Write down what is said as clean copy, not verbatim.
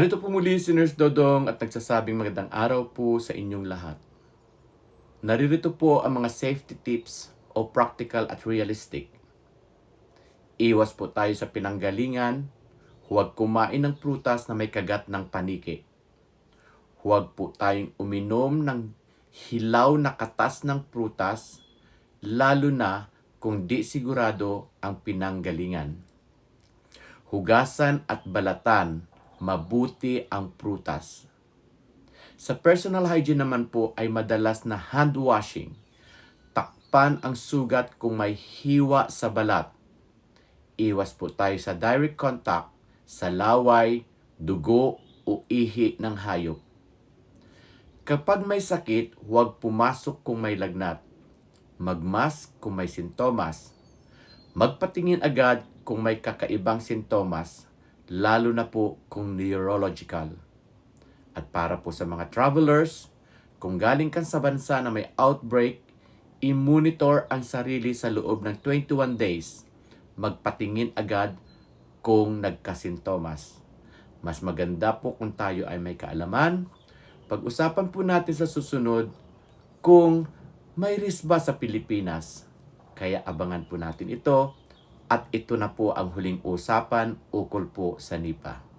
Narito po muli si Nurse Dodong at nagsasabing magandang araw po sa inyong lahat. Naririto po ang mga safety tips o practical at realistic. Iwas po tayo sa pinanggalingan, huwag kumain ng prutas na may kagat ng paniki. Huwag po tayong uminom ng hilaw na katas ng prutas, lalo na kung di sigurado ang pinanggalingan. Hugasan at balatan mabuti ang prutas. Sa personal hygiene naman po ay madalas na hand washing. Takpan ang sugat kung may hiwa sa balat. Iwas po tayo sa direct contact sa laway, dugo o ihi ng hayop. Kapag may sakit, huwag pumasok kung may lagnat. Magmask kung may sintomas. Magpatingin agad kung may kakaibang sintomas, lalo na po kung neurological. At para po sa mga travelers, kung galing ka sa bansa na may outbreak, i-monitor ang sarili sa loob ng 21 days. Magpatingin agad kung nagkasintomas. Mas maganda po kung tayo ay may kaalaman. Pag-usapan po natin sa susunod kung may risk ba sa Pilipinas. Kaya abangan po natin ito. At ito na po ang huling usapan ukol po sa Nipah.